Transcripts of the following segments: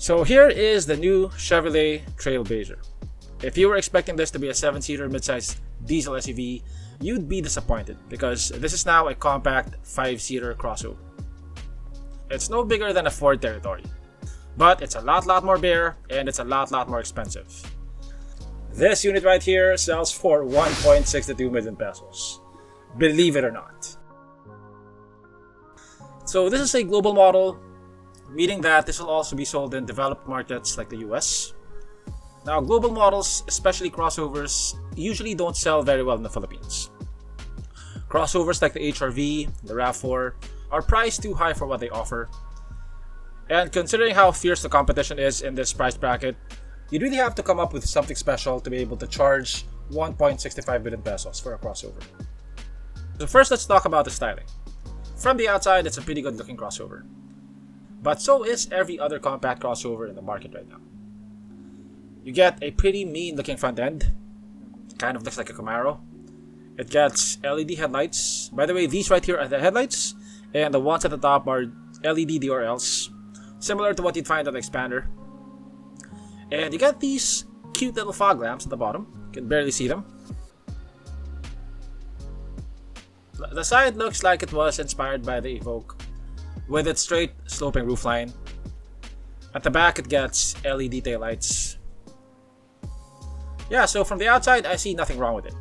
So here is the new Chevrolet Trailblazer. If you were expecting this to be a 7-seater midsize diesel SUV, you'd be disappointed because this is now a compact 5-seater crossover. It's no bigger than a Ford Territory, but it's a lot more bare and it's a lot more expensive. This unit right here sells for 1.62 million pesos. Believe it or not. So this is a global model, meaning that this will also be sold in developed markets like the US. Now, global models, especially crossovers, usually don't sell very well in the Philippines. Crossovers like the HR-V, the RAV4 are priced too high for what they offer. And considering how fierce the competition is in this price bracket, you'd really have to come up with something special to be able to charge 1.65 billion pesos for a crossover. So first, let's talk about the styling. From the outside, it's a pretty good looking crossover. But so is every other compact crossover in the market right now. You get a pretty mean looking front end. Kind of looks like a Camaro. It gets LED headlights. By the way, these right here are the headlights, and the ones at the top are LED DRLs, similar to what you'd find on the Expander. And you get these cute little fog lamps at the bottom. You can barely see them. The side looks like it was inspired by the Evoque, with its straight sloping roofline. At the back, it gets LED taillights. Yeah, so from the outside, I see nothing wrong with it.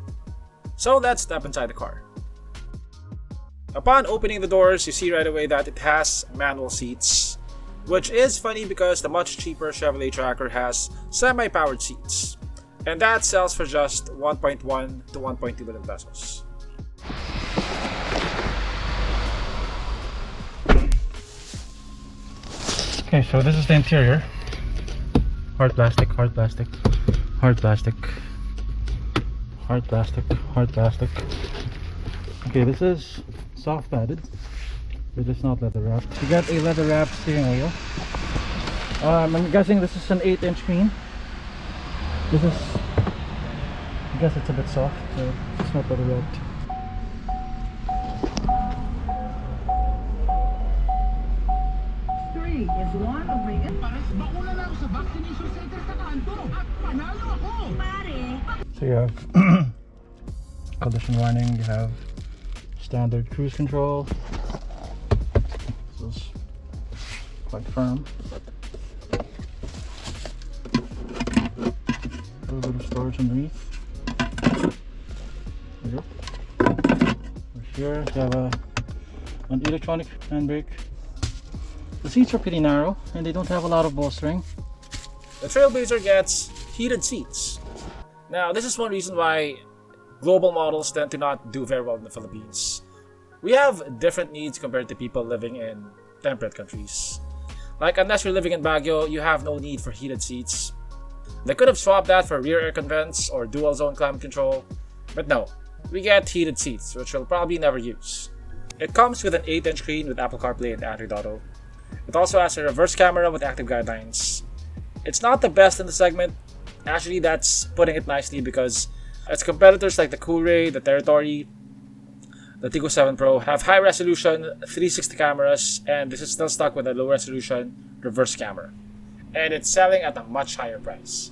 So let's step inside the car. Upon opening the doors, you see right away that it has manual seats, which is funny because the much cheaper Chevrolet Tracker has semi-powered seats, and that sells for just 1.1 to 1.2 billion pesos. Okay, so this is the interior. Hard plastic, hard plastic, hard plastic, hard plastic, hard plastic. Okay, this is soft padded, but it's not leather wrapped. You got a leather wrapped steering wheel. I'm guessing this is an 8-inch screen. This is, I guess it's a bit soft, so it's not leather wrapped. Is one of the bakuna na ako sa vaccination center sa kanto at panalo ako pare. So you have collision warning, you have standard cruise control. This is quite firm. A little bit of storage underneath. There you go. Over here you have an electronic handbrake. The seats are pretty narrow and they don't have a lot of bolstering. The Trailblazer gets heated seats. Now, this is one reason why global models tend to not do very well in the Philippines. We have different needs compared to people living in temperate countries. Like, unless you're living in Baguio, you have no need for heated seats. They could have swapped that for rear air vents or dual zone climate control, but no, we get heated seats, which we'll probably never use. It comes with an 8-inch screen with Apple CarPlay and Android Auto. It also has a reverse camera with active guidelines. It's not the best in the segment. Actually, that's putting it nicely because its competitors like the Coolray, the Territory, the Tigo 7 Pro have high resolution 360 cameras, and this is still stuck with a low resolution reverse camera. And it's selling at a much higher price.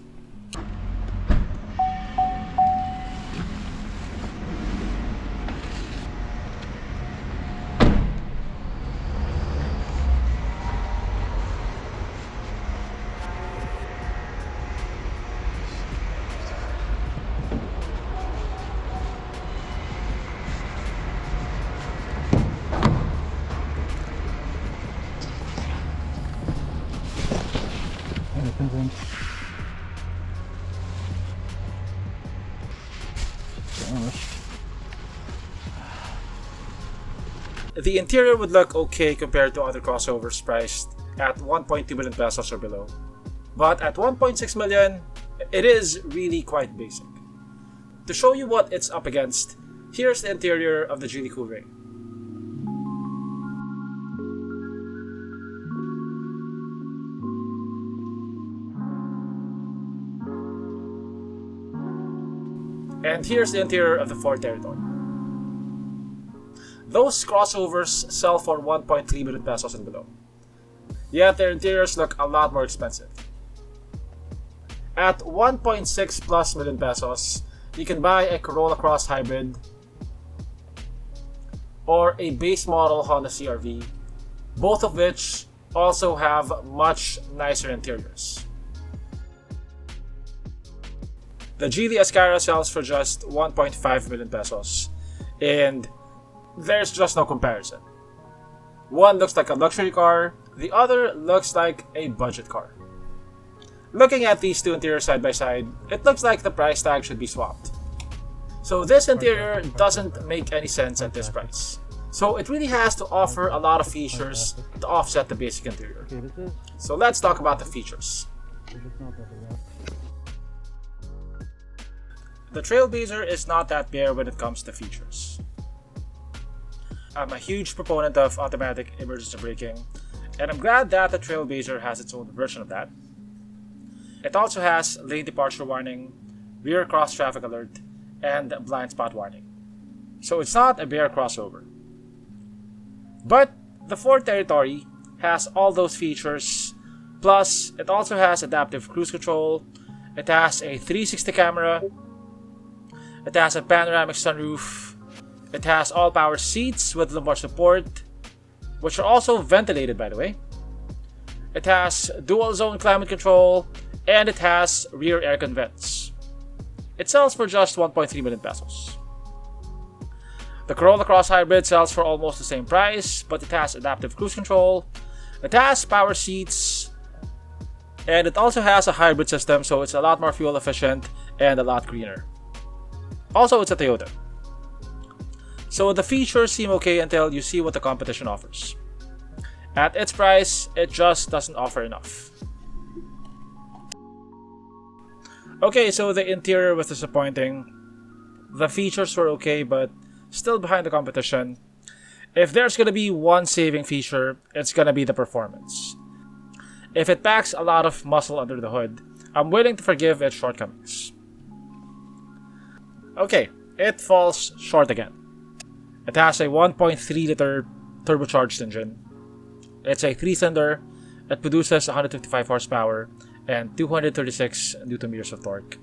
The interior would look okay compared to other crossovers priced at 1.2 million pesos or below. But at 1.6 million, it is really quite basic. To show you what it's up against, here's the interior of the Geely Coolray. And here's the interior of the Ford Territory. Those crossovers sell for 1.3 million pesos and below. yet their interiors look a lot more expensive. At 1.6 plus million pesos, you can buy a Corolla Cross Hybrid or a base model Honda CR-V, both of which also have much nicer interiors. The Geely Ascara sells for just 1.5 million pesos, and there's just no comparison. One looks like a luxury car, the other looks like a budget car. Looking at these two interiors side by side, it looks like the price tag should be swapped. So this interior doesn't make any sense at this price. So it really has to offer a lot of features to offset the basic interior. So let's talk about the features. The Trailblazer is not that bare when it comes to features. I'm a huge proponent of automatic emergency braking, and I'm glad that the Trailblazer has its own version of that. It also has lane departure warning, rear cross traffic alert, and blind spot warning. So it's not a bare crossover. But the Ford Territory has all those features, plus it also has adaptive cruise control, it has a 360 camera, it has a panoramic sunroof, it has all power seats with lumbar support, which are also ventilated by the way. It has dual zone climate control, and it has rear aircon vents. It sells for just 1.3 million pesos. The Corolla Cross Hybrid sells for almost the same price, but it has adaptive cruise control, it has power seats, and it also has a hybrid system, so it's a lot more fuel efficient and a lot greener. Also, it's a Toyota. So the features seem okay until you see what the competition offers. At its price, it just doesn't offer enough. Okay, so the interior was disappointing. The features were okay, but still behind the competition. If there's gonna be one saving feature, it's gonna be the performance. If it packs a lot of muscle under the hood, I'm willing to forgive its shortcomings. Okay, it falls short again. It has a 1.3 liter turbocharged engine. It's a 3-cylinder. It produces 155 horsepower and 236 Newton meters of torque.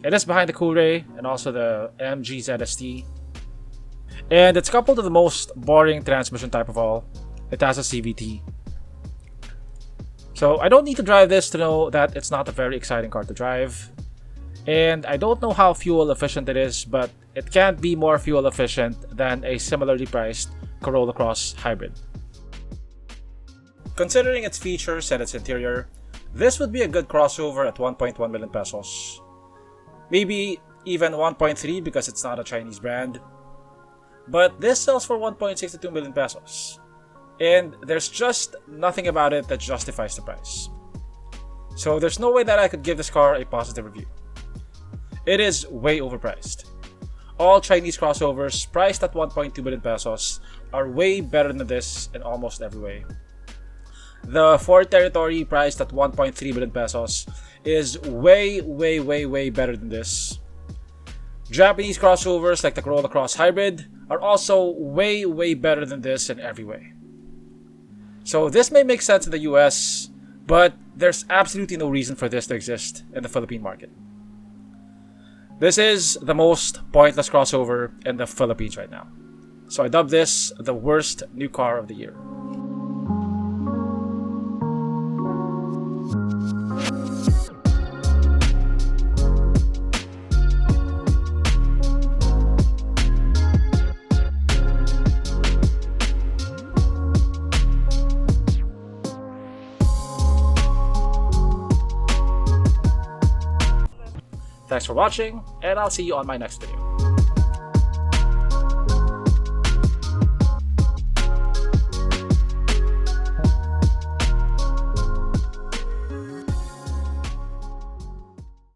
It is behind the coolray and also the MG ZST. And it's coupled to the most boring transmission type of all. It has a CVT. So I don't need to drive this to know that it's not a very exciting car to drive. And I don't know how fuel efficient it is, but it can't be more fuel efficient than a similarly priced Corolla Cross Hybrid. Considering its features and its interior, this would be a good crossover at 1.1 million pesos. Maybe even 1.3 because it's not a Chinese brand. But this sells for 1.62 million pesos. And there's just nothing about it that justifies the price. So there's no way that I could give this car a positive review. It is way overpriced. All Chinese crossovers priced at 1.2 million pesos are way better than this in almost every way. The Ford Territory priced at 1.3 million pesos is way better than this. Japanese crossovers like the Corolla Cross Hybrid are also way better than this in every way. So this may make sense in the US, but there's absolutely no reason for this to exist in the Philippine market. This is the most pointless crossover in the Philippines right now. So I dub this the worst new car of the year. Thanks for watching, and I'll see you on my next video.